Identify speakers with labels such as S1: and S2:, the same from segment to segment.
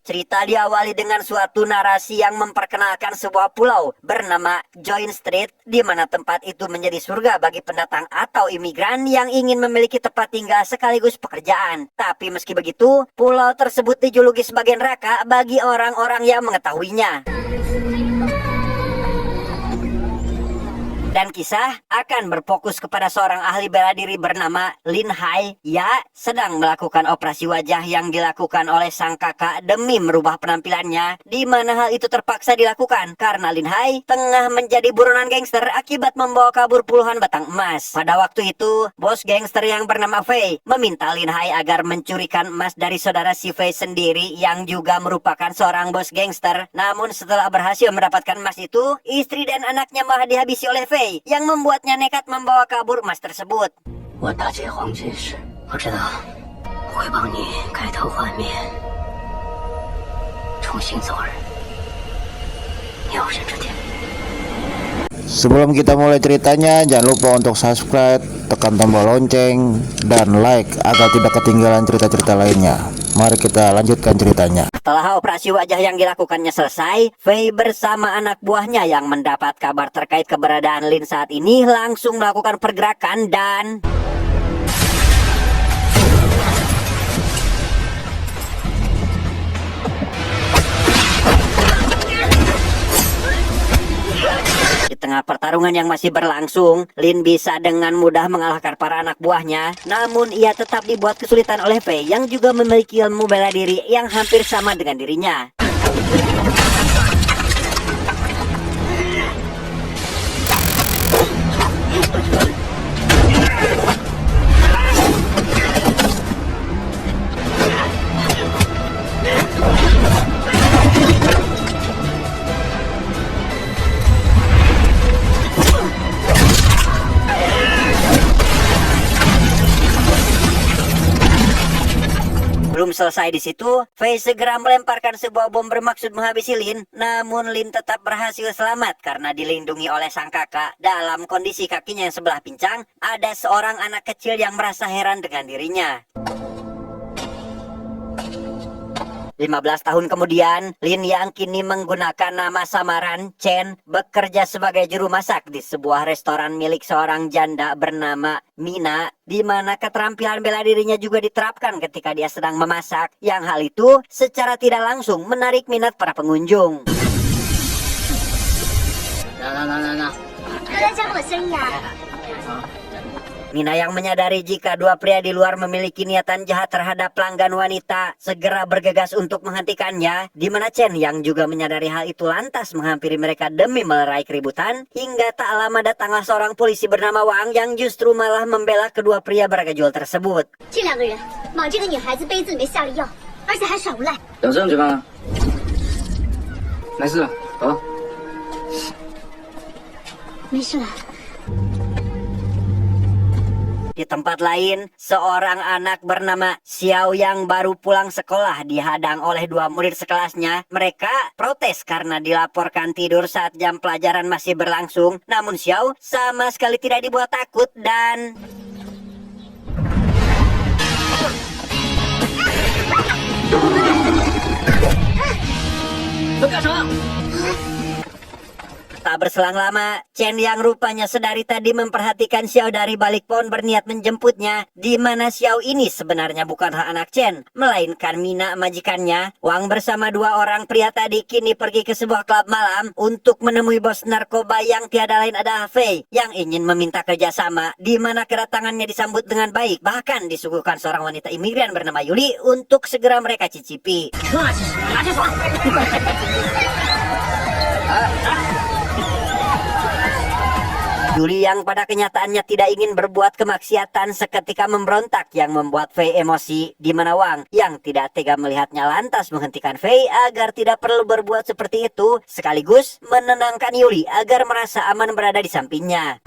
S1: Cerita diawali dengan suatu narasi yang memperkenalkan sebuah pulau bernama Joint Street, di mana tempat itu menjadi surga bagi pendatang atau imigran yang ingin memiliki tempat tinggal sekaligus pekerjaan. Tapi meski begitu, pulau tersebut dijuluki sebagai neraka bagi orang-orang yang mengetahuinya. Dan kisah akan berfokus kepada seorang ahli bela diri bernama Lin Hai. Ia sedang melakukan operasi wajah yang dilakukan oleh sang kakak demi merubah penampilannya, di mana hal itu terpaksa dilakukan karena Lin Hai tengah menjadi buronan gangster akibat membawa kabur puluhan batang emas. Pada waktu itu, bos gangster yang bernama Fei meminta Lin Hai agar mencurikan emas dari saudara si Fei sendiri yang juga merupakan seorang bos gangster. Namun setelah berhasil mendapatkan emas itu, istri dan anaknya malah dihabisi oleh Fei, yang membuatnya nekat membawa kabur emas tersebut.
S2: Sebelum kita mulai ceritanya, jangan lupa untuk subscribe, tekan tombol lonceng, dan like agar tidak ketinggalan cerita-cerita lainnya. Mari kita lanjutkan ceritanya.
S1: Setelah operasi wajah yang dilakukannya selesai, Fei bersama anak buahnya yang mendapat kabar terkait keberadaan Lin saat ini langsung melakukan pergerakan dan... Di tengah pertarungan yang masih berlangsung, Lin bisa dengan mudah mengalahkan para anak buahnya. Namun ia tetap dibuat kesulitan oleh Fei yang juga memiliki ilmu bela diri yang hampir sama dengan dirinya. Belum selesai di situ, Fei segera melemparkan sebuah bom bermaksud menghabisi Lin. Namun Lin tetap berhasil selamat karena dilindungi oleh sang kakak. Dalam kondisi kakinya yang sebelah pincang, ada seorang anak kecil yang merasa heran dengan dirinya. 15 tahun kemudian, Lin yang kini menggunakan nama samaran Chen bekerja sebagai juru masak di sebuah restoran milik seorang janda bernama Mina, di mana keterampilan bela dirinya juga diterapkan ketika dia sedang memasak, yang hal itu secara tidak langsung menarik minat para pengunjung. Mina yang menyadari jika dua pria di luar memiliki niatan jahat terhadap pelanggan wanita segera bergegas untuk menghentikannya, di mana Chen yang juga menyadari hal itu lantas menghampiri mereka demi melerai keributan. Hingga tak lama datanglah seorang polisi bernama Wang yang justru malah membela kedua pria bergejol tersebut. Di tempat lain, seorang anak bernama Xiao yang baru pulang sekolah dihadang oleh dua murid sekelasnya. Mereka protes karena dilaporkan tidur saat jam pelajaran masih berlangsung. Namun Xiao sama sekali tidak dibuat takut dan... Tak berselang lama, Chen yang rupanya sedari tadi memperhatikan Xiao dari balik pohon berniat menjemputnya, di mana Xiao ini sebenarnya bukanlah anak Chen, melainkan Mina majikannya. Wang bersama dua orang pria tadi kini pergi ke sebuah klub malam untuk menemui bos narkoba yang tiada lain adalah Fei yang ingin meminta kerjasama, di mana kedatangannya disambut dengan baik, bahkan disuguhkan seorang wanita imigran bernama Yuli untuk segera mereka cicipi. Yuli yang pada kenyataannya tidak ingin berbuat kemaksiatan seketika memberontak yang membuat Fei emosi, di mana Wang yang tidak tega melihatnya lantas menghentikan Fei agar tidak perlu berbuat seperti itu, sekaligus menenangkan Yuli agar merasa aman berada di sampingnya.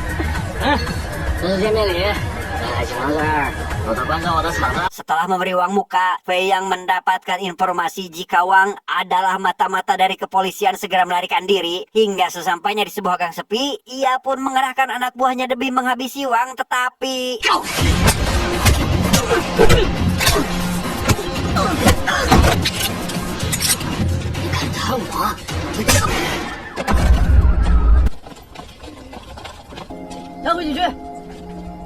S1: Setelah memberi Wang muka, Fei yang mendapatkan informasi jika Wang adalah mata-mata dari kepolisian segera melarikan diri. Hingga sesampainya di sebuah gang sepi, ia pun mengerahkan anak buahnya demi menghabisi Wang, tetapi...
S3: 看我，你这带回去去。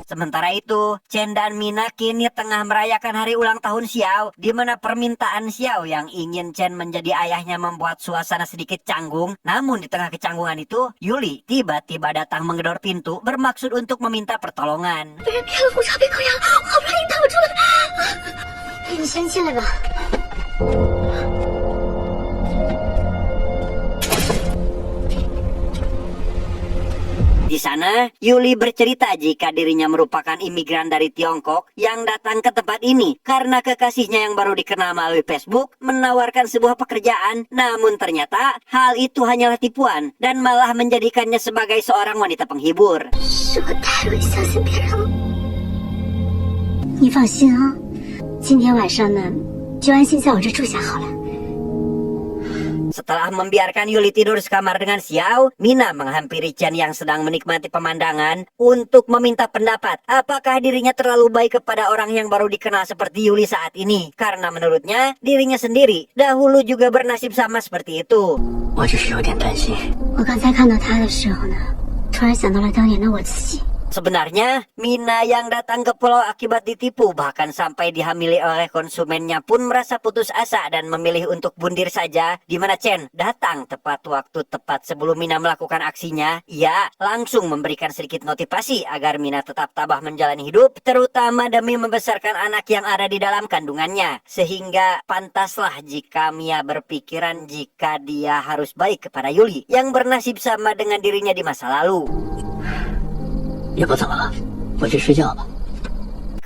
S1: Sementara itu, Chen dan Mina kini tengah merayakan hari ulang tahun Xiao, di mana permintaan Xiao yang ingin Chen menjadi ayahnya membuat suasana sedikit canggung. Namun di tengah kecanggungan itu, Yuli tiba-tiba datang menggedor pintu bermaksud untuk meminta pertolongan.
S4: 被人骗了红茶被扣押，我好不容易逃出来。你先进来吧。
S1: Di sana, Yuli bercerita jika dirinya merupakan imigran dari Tiongkok yang datang ke tempat ini karena kekasihnya yang baru dikenal melalui Facebook menawarkan sebuah pekerjaan. Namun ternyata hal itu hanyalah tipuan dan malah menjadikannya sebagai seorang wanita penghibur.
S4: 是我太容易相信别人了。你放心啊，今天晚上呢，就安心在我这住下好了。
S1: Setelah membiarkan Yuli tidur sekamar dengan Xiao, Mina menghampiri Chen yang sedang menikmati pemandangan untuk meminta pendapat apakah dirinya terlalu baik kepada orang yang baru dikenal seperti Yuli saat ini. Karena menurutnya dirinya sendiri dahulu juga bernasib sama seperti itu.
S3: 我只是有点担心。
S4: 我刚才看到他的时候呢，突然想到了当年的我自己。
S1: Sebenarnya, Mina yang datang ke pulau akibat ditipu bahkan sampai dihamili oleh konsumennya pun merasa putus asa dan memilih untuk bundir saja. Di mana Chen datang tepat waktu tepat sebelum Mina melakukan aksinya. Ia langsung memberikan sedikit motivasi agar Mina tetap tabah menjalani hidup, terutama demi membesarkan anak yang ada di dalam kandungannya. Sehingga pantaslah jika Mia berpikiran jika dia harus baik kepada Yuli yang bernasib sama dengan dirinya di masa lalu.
S3: 也不怎么了，回去睡觉吧。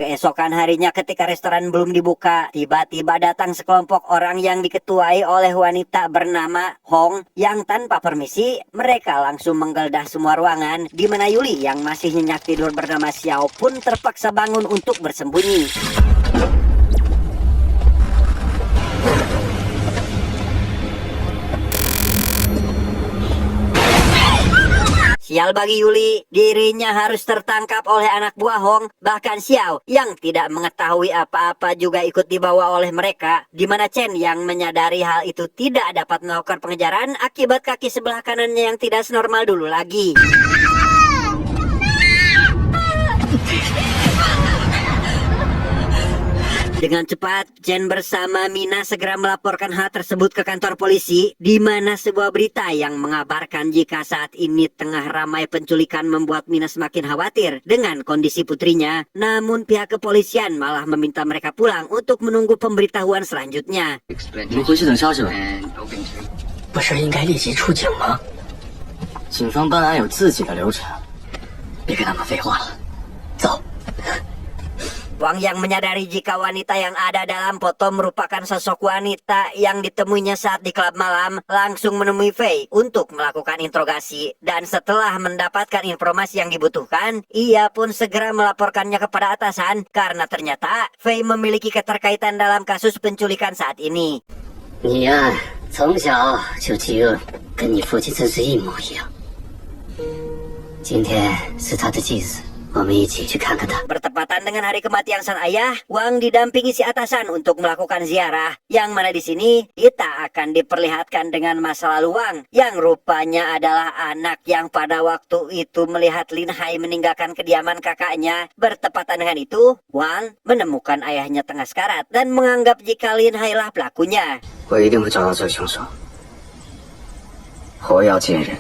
S1: Keesokan harinya ketika restoran belum dibuka, tiba-tiba datang sekelompok orang yang diketuai oleh wanita bernama Hong yang tanpa permisi, mereka langsung menggeledah semua ruangan di mana Yuli yang masih nyenyak tidur bernama Xiao pun terpaksa bangun untuk bersembunyi. Sial bagi Yuli, dirinya harus tertangkap oleh anak buah Hong. Bahkan Xiao yang tidak mengetahui apa-apa juga ikut dibawa oleh mereka. Di mana Chen yang menyadari hal itu tidak dapat melakukan pengejaran akibat kaki sebelah kanannya yang tidak senormal dulu lagi. Dengan cepat, Chen bersama Mina segera melaporkan hal tersebut ke kantor polisi, di mana sebuah berita yang mengabarkan jika saat ini tengah ramai penculikan membuat Mina semakin khawatir dengan kondisi putrinya. Namun pihak kepolisian malah meminta mereka pulang untuk menunggu pemberitahuan selanjutnya.
S3: 你们回去等消息吧。不是应该立即出警吗？警方办案有自己的流程，别跟他们废话了，走。
S1: Wang yang menyadari jika wanita yang ada dalam foto merupakan sosok wanita yang ditemuinya saat di klub malam, langsung menemui Fei untuk melakukan interogasi. Dan setelah mendapatkan informasi yang dibutuhkan, ia pun segera melaporkannya kepada atasan karena ternyata Fei memiliki keterkaitan dalam kasus penculikan saat ini.
S3: 你呀，从小就饥饿，跟你父亲真是一模一样。今天是他的祭祀。 我们一起去看看他。
S1: Bertepatan dengan hari kematian sang ayah, Wang didampingi si atasan untuk melakukan ziarah. Yang mana di sini kita akan diperlihatkan dengan masa lalu Wang, yang rupanya adalah anak yang pada waktu itu melihat Lin Hai meninggalkan kediaman kakaknya. Bertepatan dengan itu, Wang menemukan ayahnya tengah sekarat dan menganggap jika Lin Hai lah pelakunya.
S3: 我一定会找到这个凶手。活要见人，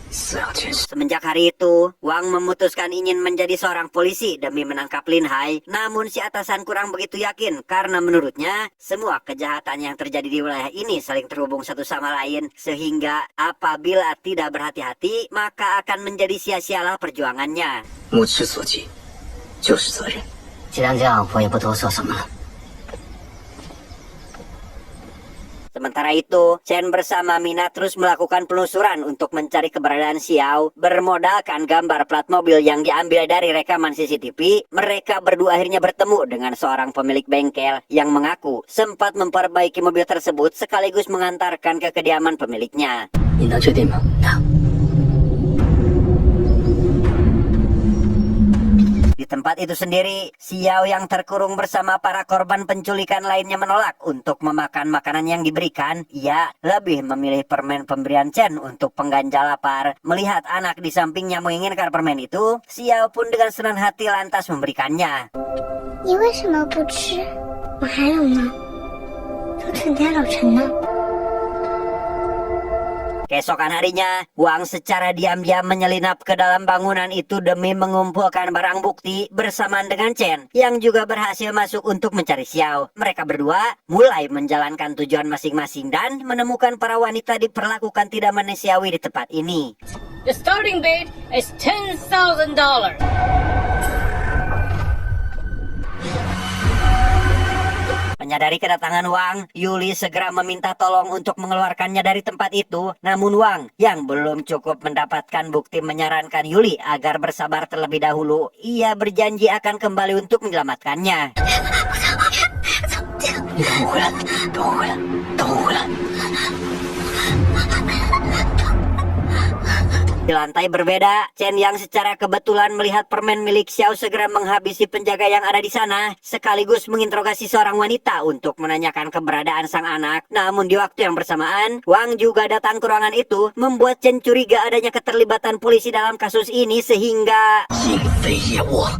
S3: 死要见尸。
S1: Semenjak hari itu, Wang memutuskan ingin menjadi seorang polisi demi menangkap Lin Hai. Namun si atasan kurang begitu yakin karena menurutnya semua kejahatan yang terjadi di wilayah ini saling terhubung satu sama lain. Sehingga apabila tidak berhati-hati, maka akan menjadi sia-sialah perjuangannya.
S3: 目之所及，就是责任。既然这样，我也不多说什么了。
S1: Sementara itu, Chen bersama Mina terus melakukan penelusuran untuk mencari keberadaan Xiao. Bermodalkan gambar plat mobil yang diambil dari rekaman CCTV, mereka berdua akhirnya bertemu dengan seorang pemilik bengkel yang mengaku sempat memperbaiki mobil tersebut sekaligus mengantarkan ke kediaman pemiliknya.
S3: 你能确定吗？
S1: Di tempat itu sendiri, Xiao yang terkurung bersama para korban penculikan lainnya menolak untuk memakan makanan yang diberikan. Ia lebih memilih permen pemberian Chen untuk pengganjal lapar. Melihat anak di sampingnya menginginkan permen itu, Xiao pun dengan senang hati lantas memberikannya.
S4: 你为什么不吃？我还有呢，都成天老陈呢。
S1: Keesokan harinya, Wang secara diam-diam menyelinap ke dalam bangunan itu demi mengumpulkan barang bukti bersamaan dengan Chen yang juga berhasil masuk untuk mencari Xiao. Mereka berdua mulai menjalankan tujuan masing-masing dan menemukan para wanita diperlakukan tidak manusiawi di tempat ini.
S5: The starting bid is $10,000.
S1: Menyadari kedatangan Wang, Yuli segera meminta tolong untuk mengeluarkannya dari tempat itu. Namun Wang yang belum cukup mendapatkan bukti menyarankan Yuli agar bersabar terlebih dahulu. Ia berjanji akan kembali untuk menyelamatkannya.
S3: 你等我回来，等我回来，等我回来。
S1: Di lantai berbeda, Chen yang secara kebetulan melihat permen milik Xiao segera menghabisi penjaga yang ada di sana, sekaligus menginterogasi seorang wanita untuk menanyakan keberadaan sang anak. Namun di waktu yang bersamaan, Wang juga datang ke ruangan itu, membuat Chen curiga adanya keterlibatan polisi dalam kasus ini sehingga...
S3: 今非也我。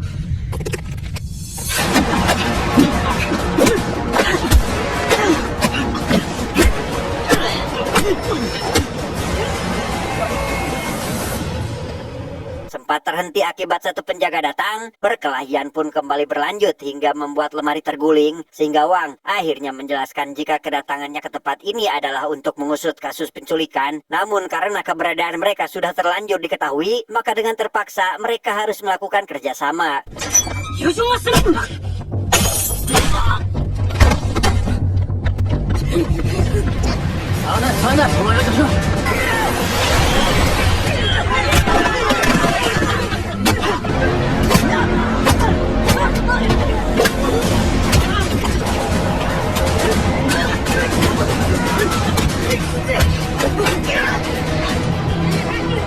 S1: Sempat terhenti akibat satu penjaga datang, perkelahian pun kembali berlanjut hingga membuat lemari terguling, sehingga Wang akhirnya menjelaskan jika kedatangannya ke tempat ini adalah untuk mengusut kasus penculikan. Namun karena keberadaan mereka sudah terlanjur diketahui, maka dengan terpaksa mereka harus melakukan kerjasama.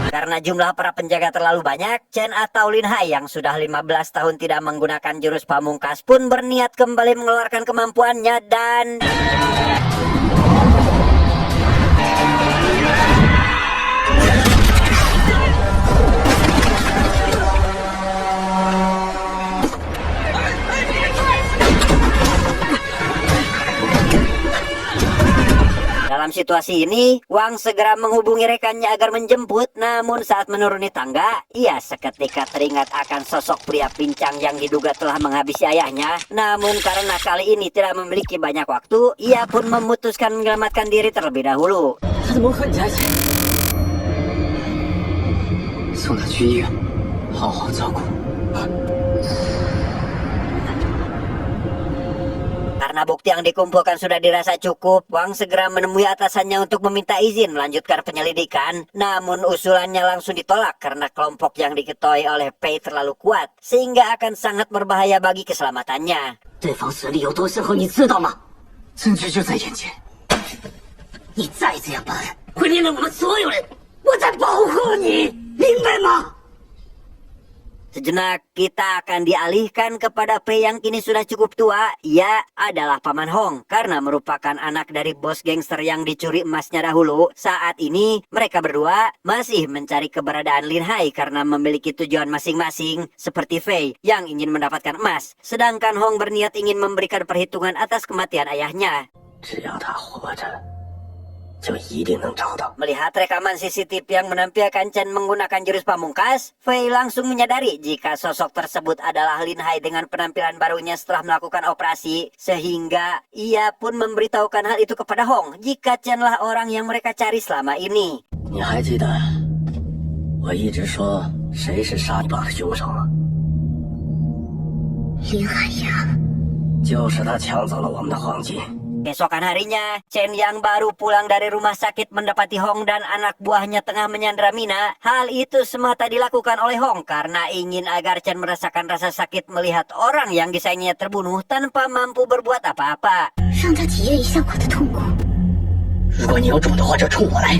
S1: Karena jumlah para penjaga terlalu banyak, Chen atau Lin Hai yang sudah 15 tahun tidak menggunakan jurus pamungkas pun berniat kembali mengeluarkan kemampuannya dan... Dalam situasi ini, Wang segera menghubungi rekannya agar menjemput. Namun saat menuruni tangga, ia seketika teringat akan sosok pria pincang yang diduga telah menghabisi ayahnya. Namun karena kali ini tidak memiliki banyak waktu, ia pun memutuskan menyelamatkan diri terlebih dahulu.
S3: 他怎么和你在一起？送他去医院，好好照顾。
S1: Karena bukti yang dikumpulkan sudah dirasa cukup, Wang segera menemui atasannya untuk meminta izin melanjutkan penyelidikan. Namun usulannya langsung ditolak karena kelompok yang diketuai oleh Pei terlalu kuat, sehingga akan sangat berbahaya bagi keselamatannya.
S3: 对方实力有多深厚，你知道吗？证据就在眼前。你再这样办，会连累我们所有人。我在保护你，明白吗？
S1: Sejenak kita akan dialihkan kepada Pei yang kini sudah cukup tua. Ia adalah Paman Hong karena merupakan anak dari bos gangster yang dicuri emasnya dahulu. Saat ini mereka berdua masih mencari keberadaan Lin Hai karena memiliki tujuan masing-masing, seperti Fei yang ingin mendapatkan emas, sedangkan Hong berniat ingin memberikan perhitungan atas kematian ayahnya.
S3: 只要他活着，就一定能找到。
S1: Melihat rekaman CCTV yang menampilkan Chen menggunakan jurus pamungkas, Fei langsung menyadari jika sosok tersebut adalah Lin Hai dengan penampilan barunya setelah melakukan operasi, sehingga ia pun memberitahukan hal itu kepada Hong jika Chenlah orang yang mereka cari selama ini.
S3: 你还记得我一直说谁是杀你爸的凶手吗？
S4: 林海洋，
S3: 就是他抢走了我们的黄金。
S1: Keesokan harinya, Chen yang baru pulang dari rumah sakit mendapati Hong dan anak buahnya tengah menyandra Mina. Hal itu semata dilakukan oleh Hong karena ingin agar Chen merasakan rasa sakit melihat orang yang disayangnya terbunuh tanpa mampu berbuat apa-apa.
S4: 让他体验一下我的痛苦。
S3: 如果你有种的话，就冲我来。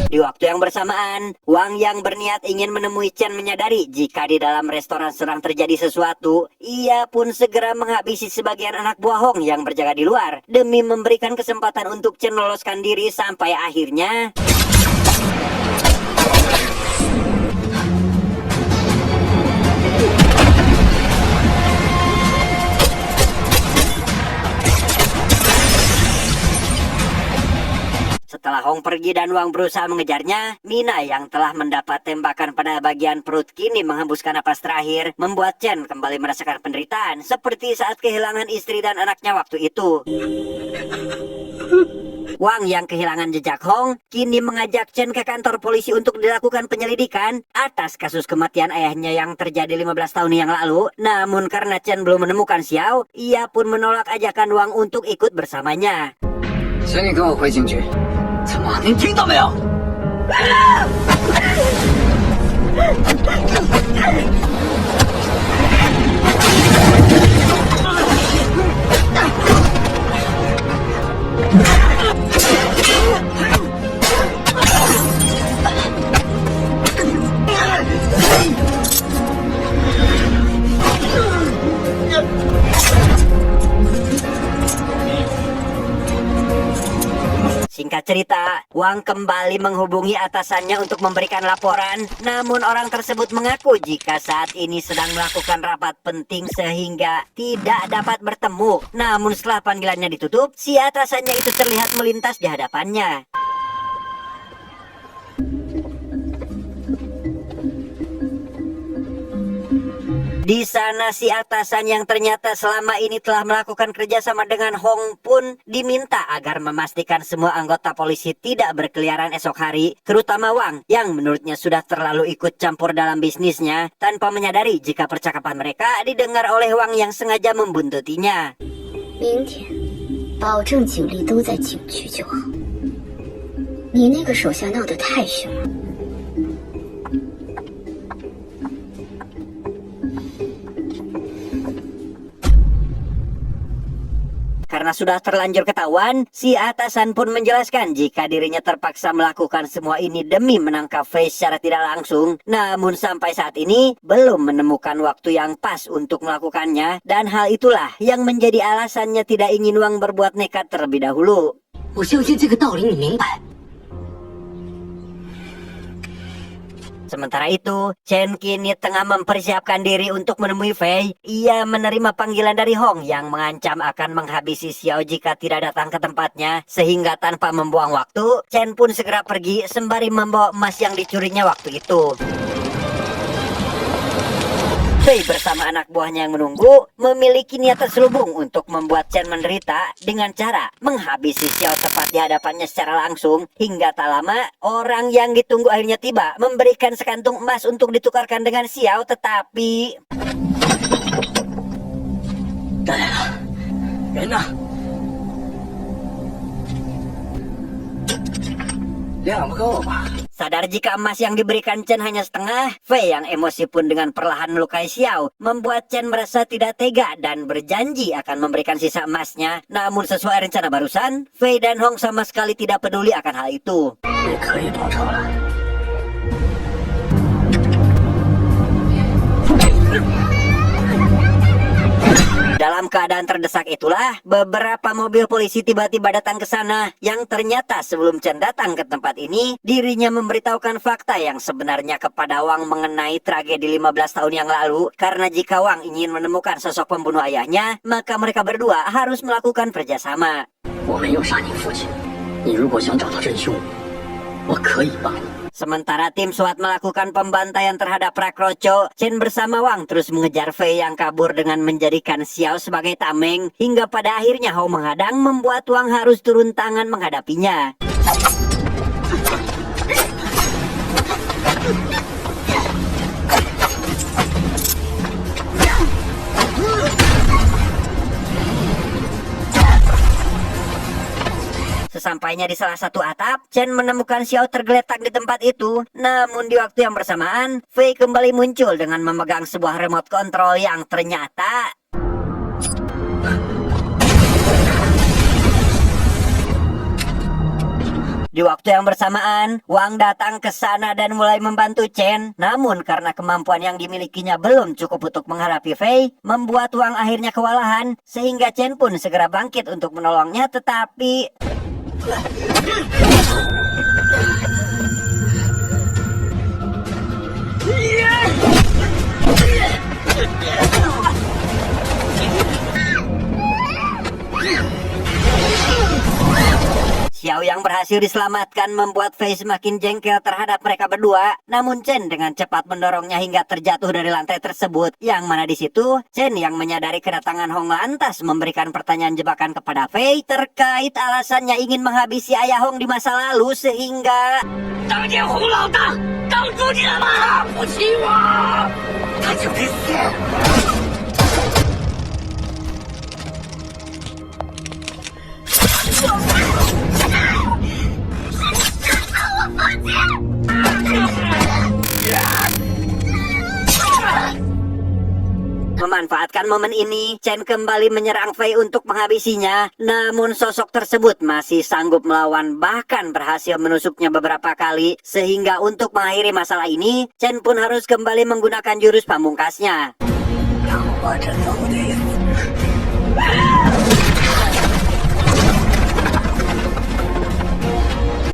S1: Di waktu yang bersamaan, Wang yang berniat ingin menemui Chen menyadari jika di dalam restoran sedang terjadi sesuatu. Ia pun segera menghabisi sebagian anak buah Hong yang berjaga di luar demi memberikan kesempatan untuk Chen meloloskan diri sampai akhirnya setelah Hong pergi dan Wang berusaha mengejarnya, Mina yang telah mendapat tembakan pada bagian perut kini menghembuskan napas terakhir, membuat Chen kembali merasakan penderitaan seperti saat kehilangan istri dan anaknya waktu itu. Wang yang kehilangan jejak Hong kini mengajak Chen ke kantor polisi untuk dilakukan penyelidikan atas kasus kematian ayahnya yang terjadi 15 tahun yang lalu. Namun karena Chen belum menemukan Xiao, ia pun menolak ajakan Wang untuk ikut bersamanya.
S3: 请你跟我回警局。他妈，您听到没有？
S1: Singkat cerita, Wang kembali menghubungi atasannya untuk memberikan laporan. Namun orang tersebut mengaku jika saat ini sedang melakukan rapat penting sehingga tidak dapat bertemu. Namun setelah panggilannya ditutup, si atasannya itu terlihat melintas di hadapannya. Di sana si atasan yang ternyata selama ini telah melakukan kerjasama dengan Hong pun diminta agar memastikan semua anggota polisi tidak berkeliaran esok hari, terutama Wang yang menurutnya sudah terlalu ikut campur dalam bisnisnya tanpa menyadari jika percakapan mereka didengar oleh Wang yang sengaja membuntutinya.
S4: 明天保证警力都在警局就好。你那个手下闹得太凶了。
S1: Karena sudah terlanjur ketahuan, si atasan pun menjelaskan jika dirinya terpaksa melakukan semua ini demi menangkap Fei secara tidak langsung. Namun sampai saat ini belum menemukan waktu yang pas untuk melakukannya. Dan hal itulah yang menjadi alasannya tidak ingin Wang berbuat nekat terlebih dahulu.
S3: 我相信这个道理你明白。
S1: Sementara itu, Chen kini tengah mempersiapkan diri untuk menemui Fei. Ia menerima panggilan dari Hong yang mengancam akan menghabisi Xiao jika tidak datang ke tempatnya. Sehingga tanpa membuang waktu, Chen pun segera pergi sembari membawa emas yang dicurinya waktu itu. Fei bersama anak buahnya yang menunggu memiliki niat terselubung untuk membuat Chen menderita dengan cara menghabisi Xiao tepat di hadapannya secara langsung. Hingga tak lama orang yang ditunggu akhirnya tiba memberikan sekantung emas untuk ditukarkan dengan Xiao, tetapi
S3: 带来了，人呢？量不够吧？
S1: sadar jika emas yang diberikan Chen hanya setengah, Fei yang emosi pun dengan perlahan melukai Xiao, membuat Chen merasa tidak tega dan berjanji akan memberikan sisa emasnya. Namun sesuai rencana barusan, Fei dan Hong sama sekali tidak peduli akan hal itu.
S3: 也可以报仇了。
S1: Dalam keadaan terdesak itulah, beberapa mobil polisi tiba-tiba datang ke sana yang ternyata sebelum Chen datang ke tempat ini, dirinya memberitahukan fakta yang sebenarnya kepada Wang mengenai tragedi 15 tahun yang lalu. Karena jika Wang ingin menemukan sosok pembunuh ayahnya, maka mereka berdua harus melakukan kerjasama.
S3: 我没有杀你父亲，你如果想找到真凶，我可以帮你。
S1: Sementara tim SWAT melakukan pembantaian terhadap Prakroco, Chen bersama Wang terus mengejar Fei yang kabur dengan menjadikan Xiao sebagai tameng. Hingga pada akhirnya Hong menghadang membuat Wang harus turun tangan menghadapinya. Sesampainya di salah satu atap, Chen menemukan Xiao tergeletak di tempat itu. Namun di waktu yang bersamaan, Fei kembali muncul dengan memegang sebuah remote control yang ternyata Di waktu yang bersamaan, Wang datang ke sana dan mulai membantu Chen. Namun karena kemampuan yang dimilikinya belum cukup untuk menghadapi Fei, membuat Wang akhirnya kewalahan sehingga Chen pun segera bangkit untuk menolongnya, tetapi Xiao yang berhasil diselamatkan membuat Fei semakin jengkel terhadap mereka berdua. Namun Chen dengan cepat mendorongnya hingga terjatuh dari lantai tersebut. Yang mana di situ Chen yang menyadari kedatangan Hong lantas memberikan pertanyaan jebakan kepada Fei terkait alasannya ingin menghabisi ayah Hong di masa lalu sehingga
S3: 当年洪老大当主你了吗？不起我，他就得死。
S1: Memanfaatkan momen ini, Chen kembali menyerang Fei untuk menghabisinya. Namun sosok tersebut masih sanggup melawan, bahkan berhasil menusuknya beberapa kali. Sehingga untuk mengakhiri masalah ini, Chen pun harus kembali menggunakan jurus pamungkasnya.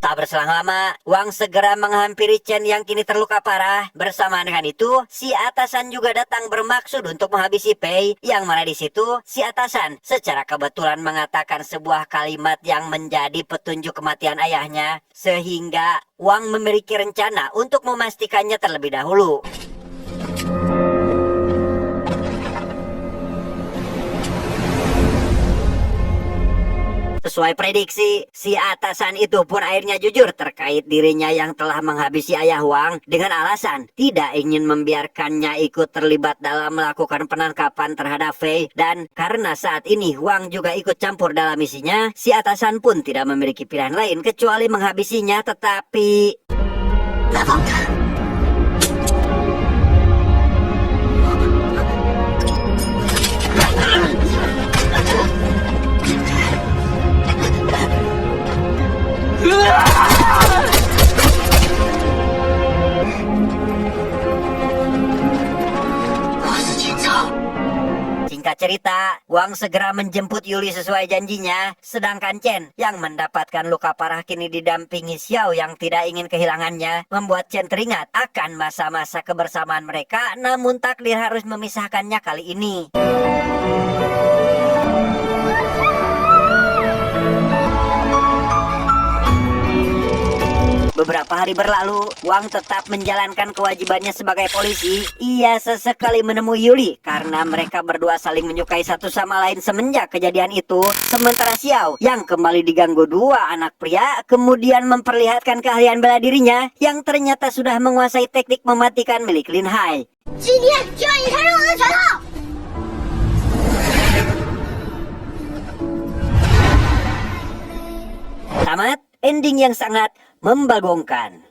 S1: Tak berselang lama, Wang segera menghampiri Chen yang kini terluka parah. Bersamaan dengan itu, si atasan juga datang bermaksud untuk menghabisi Fei. Yang mana di situ, si atasan secara kebetulan mengatakan sebuah kalimat yang menjadi petunjuk kematian ayahnya. Sehingga Wang memiliki rencana untuk memastikannya terlebih dahulu. Sesuai prediksi, si atasan itu pun akhirnya jujur terkait dirinya yang telah menghabisi ayah Wang dengan alasan tidak ingin membiarkannya ikut terlibat dalam melakukan penangkapan terhadap Fei. Dan karena saat ini Wang juga ikut campur dalam misinya, si atasan pun tidak memiliki pilihan lain kecuali menghabisinya, tetapi... Singkat cerita, Wang segera menjemput Yuli sesuai janjinya, sedangkan Chen yang mendapatkan luka parah kini didampingi Xiao yang tidak ingin kehilangannya, membuat Chen teringat akan masa-masa kebersamaan mereka, namun takdir harus memisahkannya kali ini. Beberapa hari berlalu, Wang tetap menjalankan kewajibannya sebagai polisi. Ia sesekali menemui Yuli karena mereka berdua saling menyukai satu sama lain semenjak kejadian itu. Sementara Xiao yang kembali diganggu dua anak pria kemudian memperlihatkan keahlian bela dirinya yang ternyata sudah menguasai teknik mematikan milik Lin Hai. Tamat, ending yang sangat membagongkan.